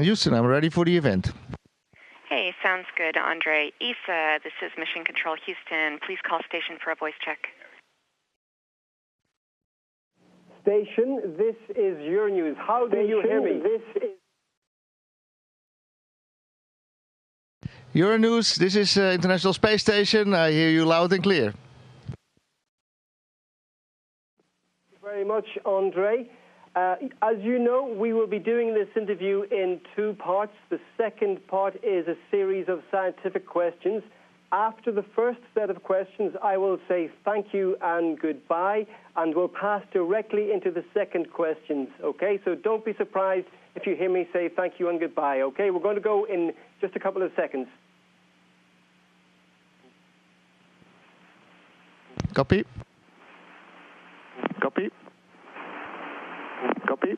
Houston, I'm ready for the event. Hey, sounds good, Andre. ESA, this is Mission Control Houston. Please call station for a voice check. Station, this is your news. How do you hear me? Euronews, this is International Space Station. I hear you loud and clear. Thank you very much, Andre. As you know, we will be doing this interview in two parts. The second part is a series of scientific questions. After the first set of questions, I will say thank you and goodbye, and we'll pass directly into the second questions, okay? So don't be surprised if you hear me say thank you and goodbye, okay? We're going to go in just a couple of seconds. Copy. Copy. Copy.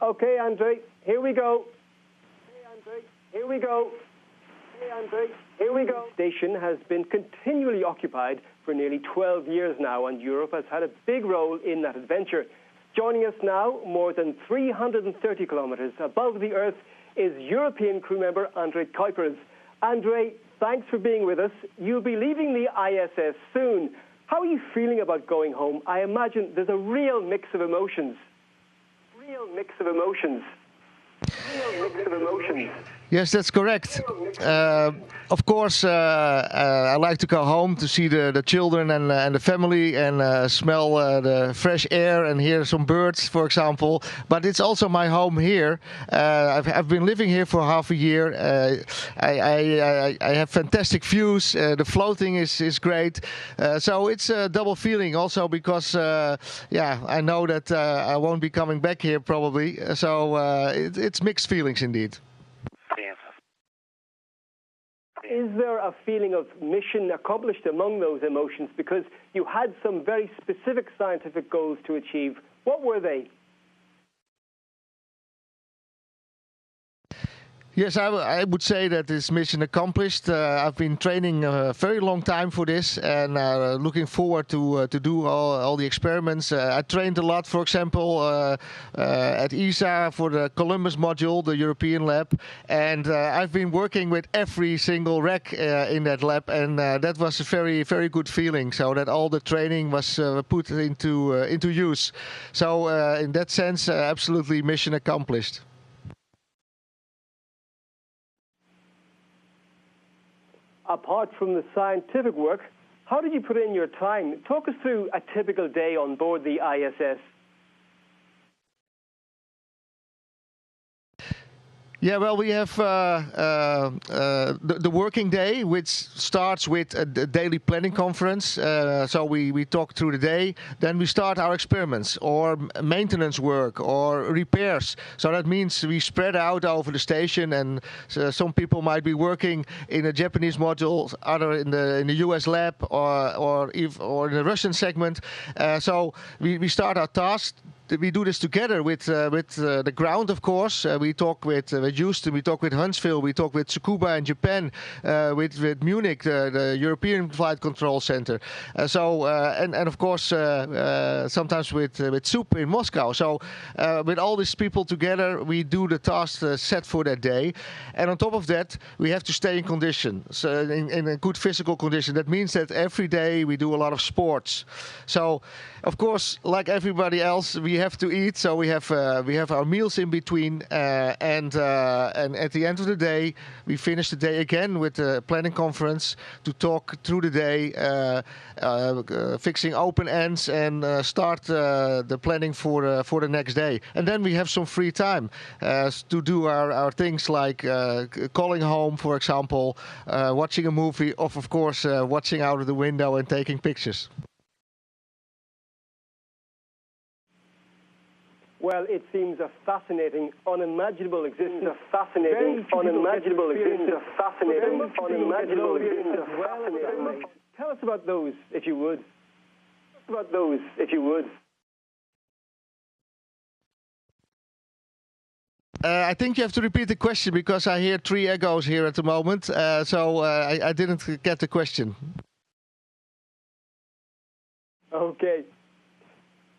Okay, Andre, here we go. Hey, Andre, here we go. Hey, Andre, here we go. The station has been continually occupied for nearly 12 years now, and Europe has had a big role in that adventure. Joining us now, more than 330 kilometers above the Earth, is European crew member Andre Kuipers. Andre, thanks for being with us. You'll be leaving the ISS soon. How are you feeling about going home? I imagine there's a real mix of emotions. Real mix of emotions. Real mix of emotions. Yes, that's correct. Of course, I like to go home to see the children and the family and smell the fresh air and hear some birds, for example. But it's also my home here. I've been living here for half a year. I have fantastic views. The floating is great. So it's a double feeling also because, I know that I won't be coming back here probably. So it's mixed feelings indeed. Is there a feeling of mission accomplished among those emotions? Because you had some very specific scientific goals to achieve. What were they? Yes, I would say that it's mission accomplished. I've been training a very long time for this and looking forward to do all the experiments. I trained a lot, for example, at ESA for the Columbus module, the European lab. And I've been working with every single rack in that lab. And that was a very, very good feeling. So that all the training was put into use. So in that sense, absolutely mission accomplished. Apart from the scientific work, how did you put in your time? Talk us through a typical day on board the ISS. Yeah, well, we have the working day, which starts with a daily planning conference. So we talk through the day. Then we start our experiments or maintenance work or repairs. So that means we spread out over the station, and some people might be working in a Japanese module, other in the US lab or in the Russian segment. So we start our tasks. We do this together with the ground, of course. We talk with Houston, we talk with Huntsville, we talk with Tsukuba in Japan, with Munich, the European Flight Control Center. And of course sometimes with SUP in Moscow. So with all these people together, we do the tasks set for that day. And on top of that, we have to stay in condition, so in a good physical condition. That means that every day we do a lot of sports. So of course, like everybody else, we have to eat. So we have our meals in between, and at the end of the day, we finish the day again with a planning conference to talk through the day, fixing open ends, and start the planning for the next day. And then we have some free time to do our things like calling home, for example, watching a movie, or of course watching out of the window and taking pictures. Well, it seems a fascinating, unimaginable existence. A fascinating, unimaginable existence. A fascinating, unimaginable existence. Tell us about those, if you would. I think you have to repeat the question because I hear 3 echoes here at the moment. So I didn't get the question. Okay.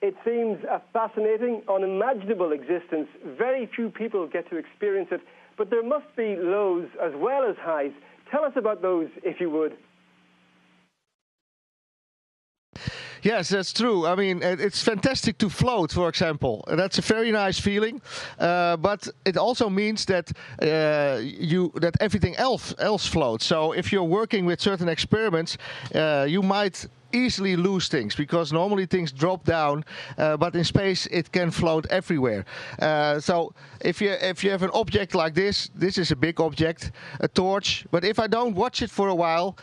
It seems a fascinating, unimaginable existence. Very few people get to experience it, but there must be lows as well as highs. Tell us about those, if you would. Yes, that's true. I mean, it's fantastic to float, for example. That's a very nice feeling, but it also means that that everything else floats. So if you're working with certain experiments, you might easily lose things because normally things drop down, but in space it can float everywhere. So if you have an object like this is a big object, a torch. But if I don't watch it for a while,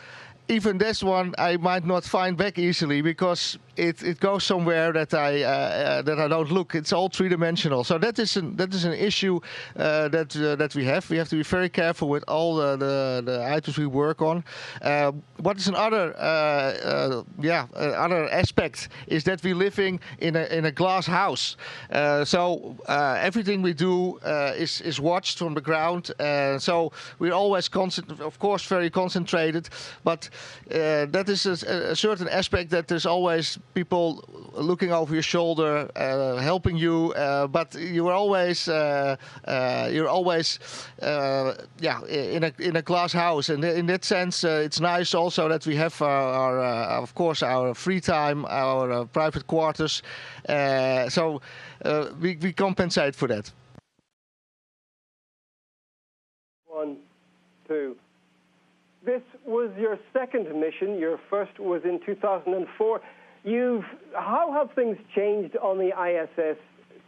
even this one I might not find back easily because it goes somewhere that I don't look. It's all three-dimensional. So that is an issue that we have. We have to be very careful with all the items we work on. What is another other aspect is that we're living in a glass house. So everything we do is watched from the ground. So we're always of course very concentrated, but that is a certain aspect that there's always people looking over your shoulder, helping you, but you're always in a glass house, and in that sense, it's nice also that we have of course our free time, our private quarters, so we compensate for that. 1, 2. This was your second mission. Your first was in 2004. How have things changed on the ISS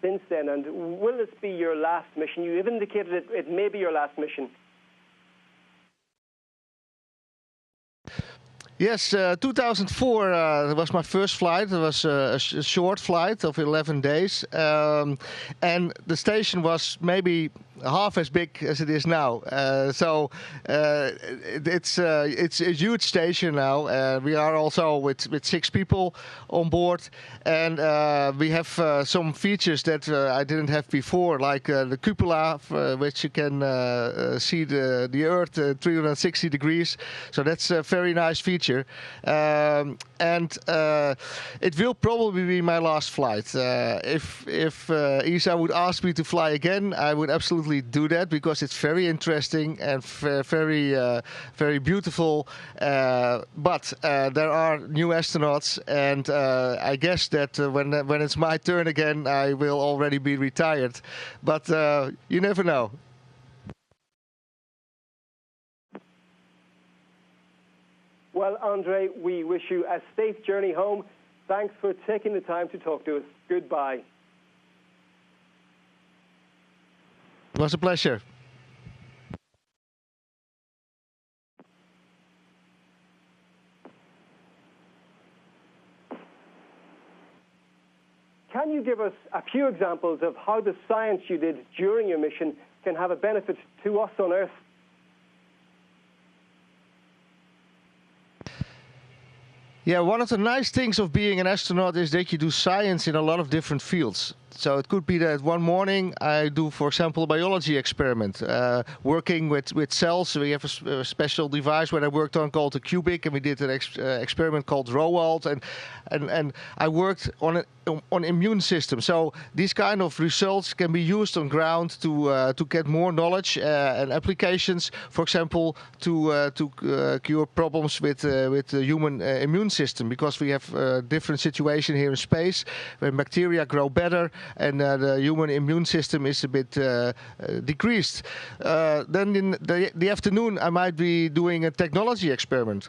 since then, and will this be your last mission? You have indicated it may be your last mission. Yes, 2004 was my first flight. It was a short flight of 11 days, and the station was maybe half as big as it is now. So it's a huge station now. We are also with 6 people on board, and we have some features that I didn't have before, like the cupola, which you can see the Earth 360 degrees. So that's a very nice feature. And it will probably be my last flight. If ESA would ask me to fly again, I would absolutely do that because it's very interesting and very beautiful. But there are new astronauts, and I guess that when it's my turn again, I will already be retired. But you never know. Well, Andre, we wish you a safe journey home. Thanks for taking the time to talk to us. Goodbye. It was a pleasure. Can you give us a few examples of how the science you did during your mission can have a benefit to us on Earth? Yeah, one of the nice things of being an astronaut is that you do science in a lot of different fields. So it could be that one morning I do, for example, a biology experiment, working with cells. We have a special device where I worked on called a cubic, and we did an experiment called Roald, and I worked on immune system. So these kind of results can be used on ground to get more knowledge and applications. For example, to cure problems with the human immune system, because we have a different situation here in space where bacteria grow better and the human immune system is a bit decreased. Then in the afternoon, I might be doing a technology experiment.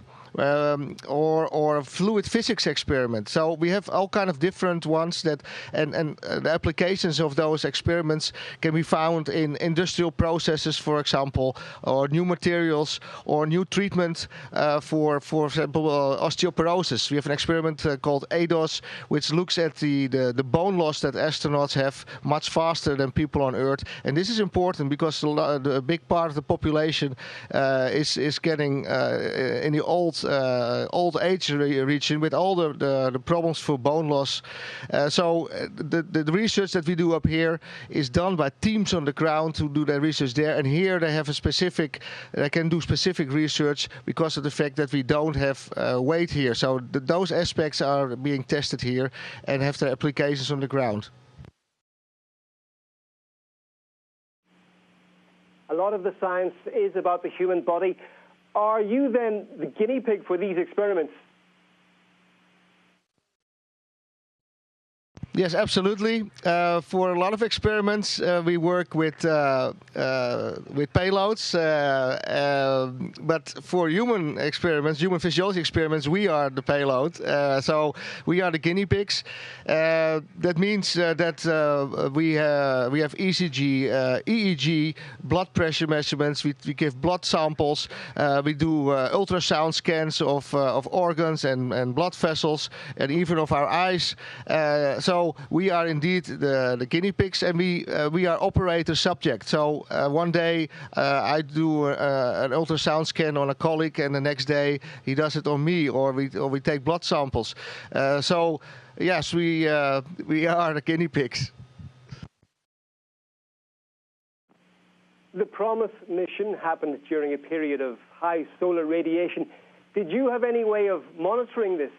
Or a fluid physics experiment. So we have all kind of different ones that, and the applications of those experiments can be found in industrial processes, for example, or new materials, or new treatment for example, osteoporosis. We have an experiment called ADOS, which looks at the bone loss that astronauts astronauts have much faster than people on Earth. And this is important because a big part of the population is getting in the old age region with all the problems for bone loss. So the research that we do up here is done by teams on the ground who do their research there. And here they have they can do specific research because of the fact that we don't have weight here. So those aspects are being tested here and have their applications on the ground. A lot of the science is about the human body. Are you then the guinea pig for these experiments? Yes, absolutely. For a lot of experiments, we work with payloads. But for human experiments, human physiology experiments, we are the payload. So we are the guinea pigs. That means that we have ECG, EEG, blood pressure measurements. We give blood samples. We do ultrasound scans of organs and blood vessels, and even of our eyes. So we are indeed the guinea pigs, and we are operator subject. So one day I do an ultrasound scan on a colleague, and the next day he does it on me, or we take blood samples. So yes, we are the guinea pigs. The Promise mission happened during a period of high solar radiation. Did you have any way of monitoring this?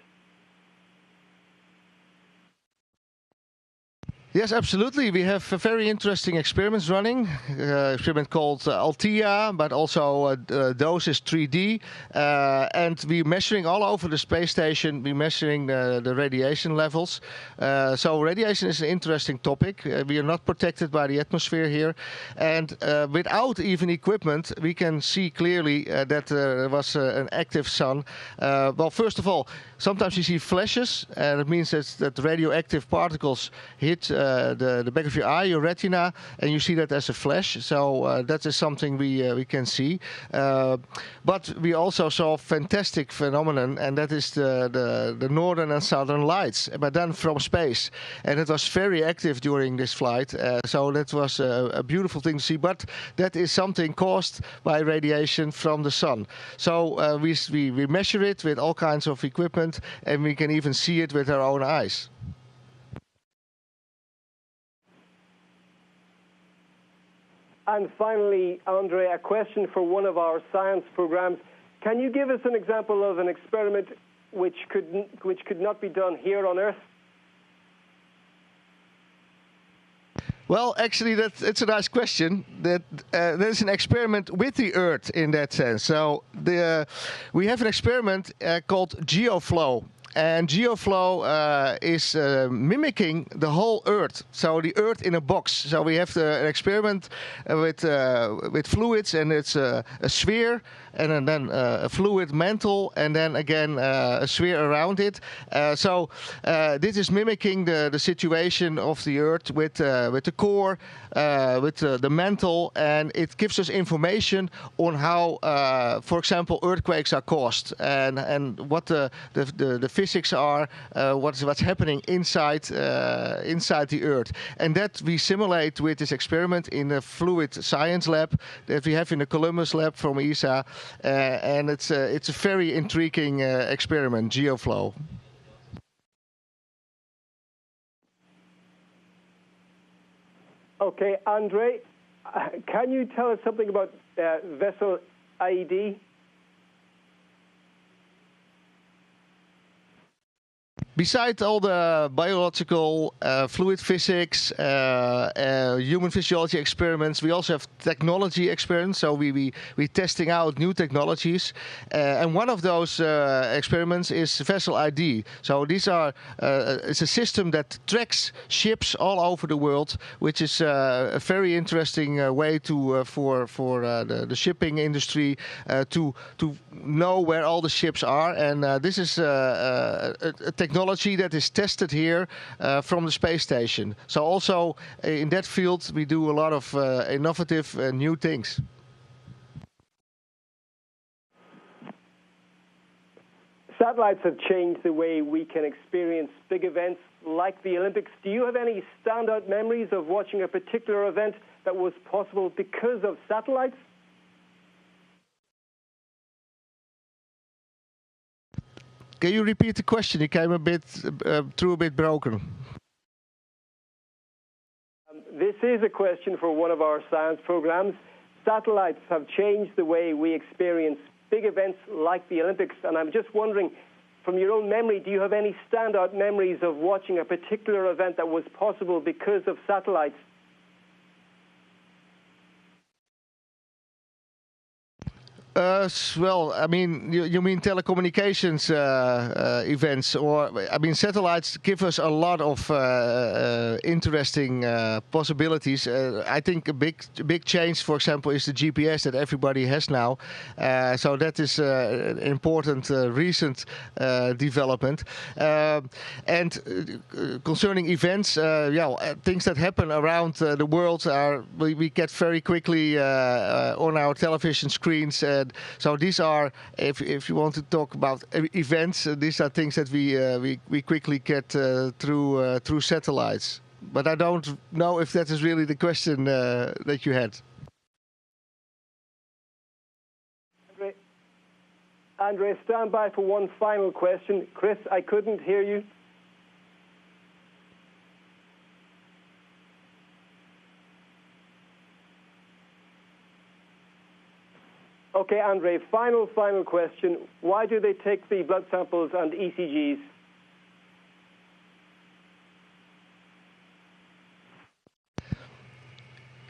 Yes, absolutely. We have very interesting experiments running. Experiment called Althea, but also Doses 3D. And we're measuring all over the space station. We're measuring the radiation levels. So radiation is an interesting topic. We are not protected by the atmosphere here. And without even equipment, we can see clearly that there was an active sun. Well, first of all, sometimes you see flashes, and it means that radioactive particles hit the back of your eye, your retina, and you see that as a flash. So that is something we can see. But we also saw a fantastic phenomenon, and that is the northern and southern lights, but then from space. And it was very active during this flight. So that was a beautiful thing to see. But that is something caused by radiation from the sun. So we measure it with all kinds of equipment, and we can even see it with our own eyes. And finally, Andre, a question for one of our science programs. Can you give us an example of an experiment which could not be done here on Earth? Well, actually, it's a nice question. There's an experiment with the Earth in that sense. So we have an experiment called GeoFlow. And GeoFlow is mimicking the whole Earth, so the Earth in a box. So we have an experiment with fluids, and it's a sphere, and then a fluid mantle, and then again a sphere around it. So this is mimicking the situation of the Earth with the core, with the mantle, and it gives us information on how, for example, earthquakes are caused, and what the physics are, what's happening inside the Earth, and that we simulate with this experiment in a fluid science lab that we have in the Columbus lab from ESA, and it's a very intriguing experiment, GeoFlow. Okay, Andre, can you tell us something about vessel IED? Besides all the biological, fluid physics, human physiology experiments, we also have technology experiments. So we're testing out new technologies, and one of those experiments is vessel ID. So these are it's a system that tracks ships all over the world, which is a very interesting way for the shipping industry to know where all the ships are. And this is a technology that is tested here from the space station. So also in that field we do a lot of innovative new things. Satellites have changed the way we can experience big events like the Olympics. Do you have any standout memories of watching a particular event that was possible because of satellites? Can you repeat the question? It came a bit through a bit broken. This is a question for one of our science programs. Satellites have changed the way we experience big events like the Olympics, and I'm just wondering, from your own memory, do you have any standout memories of watching a particular event that was possible because of satellites? Well, I mean, you mean telecommunications events, or I mean, satellites give us a lot of interesting possibilities. I think a big change, for example, is the GPS that everybody has now. So that is an important recent development. And concerning events, things that happen around the world are we get very quickly on our television screens. So these are, if you want to talk about events, these are things that we quickly get through satellites. But I don't know if that is really the question that you had. Andre, stand by for one final question. Chris, I couldn't hear you. Okay, Andre, final question. Why do they take the blood samples and ECGs?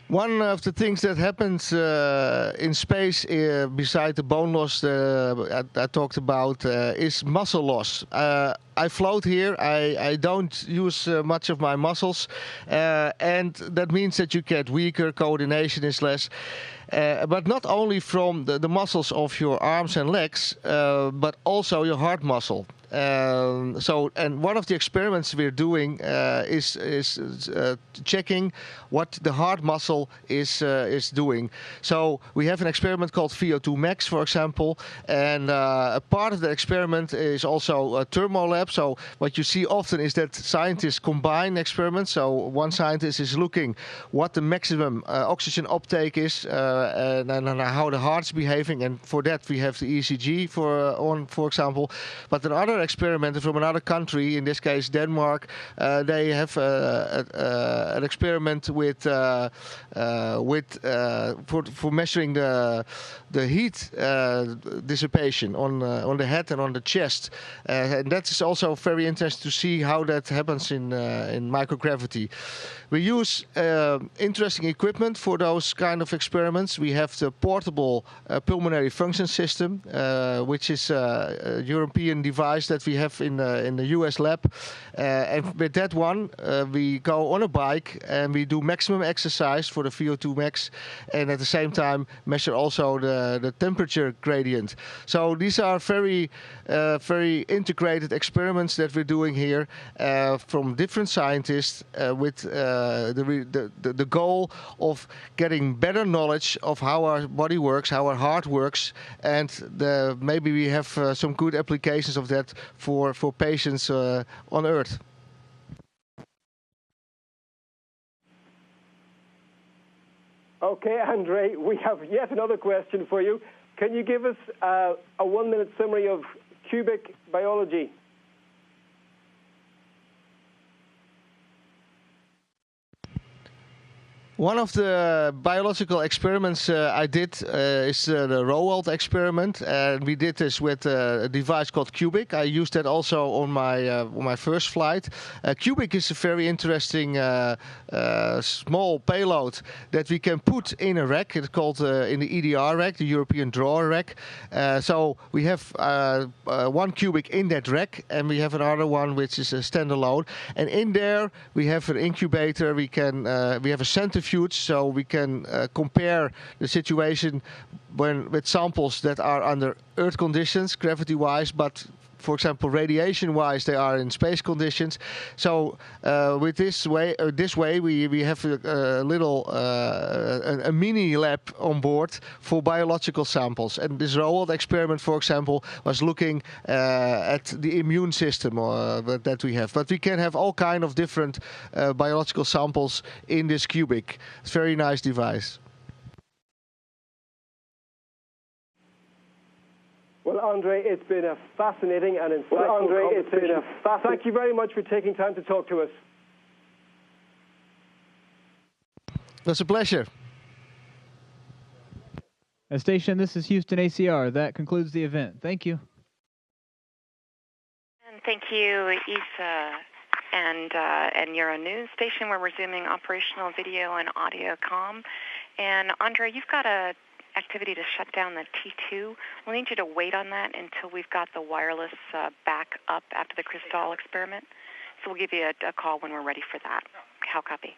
One of the things that happens in space, beside the bone loss I talked about, is muscle loss. I float here. I don't use much of my muscles, and that means that you get weaker. Coordination is less. But not only from the muscles of your arms and legs, but also your heart muscle. And one of the experiments we're doing is checking what the heart muscle is doing. So we have an experiment called VO2 max, for example, and a part of the experiment is also a thermolab. So what you see often is that scientists combine experiments. So one scientist is looking what the maximum oxygen uptake is and how the heart's behaving, and for that we have the ECG for example. But another experimenter from another country, in this case Denmark, they have an experiment for measuring the heat dissipation on the head and on the chest, and that is also very interesting to see how that happens in microgravity. We use interesting equipment for those kind of experiments. We have the portable pulmonary function system, which is a European device that we have in the US lab. And with that one, we go on a bike and we do maximum exercise for the VO2 max, and at the same time measure also the temperature gradient. So these are very integrated experiments that we're doing here from different scientists with the goal of getting better knowledge of how our body works, how our heart works, and maybe we have some good applications of that for patients on Earth. Okay, Andre, we have yet another question for you. Can you give us a 1-minute summary of cubic biology? One of the biological experiments I did is the Rowald experiment, and we did this with a device called Cubic. I used that also on my first flight. Cubic is a very interesting small payload that we can put in a rack. It's called in the EDR rack, the European Drawer rack. So we have one Cubic in that rack, and we have another one which is a standalone. And in there we have an incubator. We have a centrifuge. So we can compare the situation with samples that are under Earth conditions, gravity-wise, but for example, radiation-wise, they are in space conditions. So with this way, we have a little a mini lab on board for biological samples. And this robot experiment, for example, was looking at the immune system that we have. But we can have all kind of different biological samples in this cubic. It's a very nice device. Well, Andre, it's been a fascinating and insightful conversation. Thank you very much for taking time to talk to us. That's a pleasure. Station, this is Houston ACR. That concludes the event. Thank you. And thank you, Isa and Euronews Station. We're resuming operational video and audio comm. And Andre, you've got a activity to shut down the T2. We'll need you to wait on that until we've got the wireless back up after the Crystal experiment. So we'll give you a call when we're ready for that. How copy?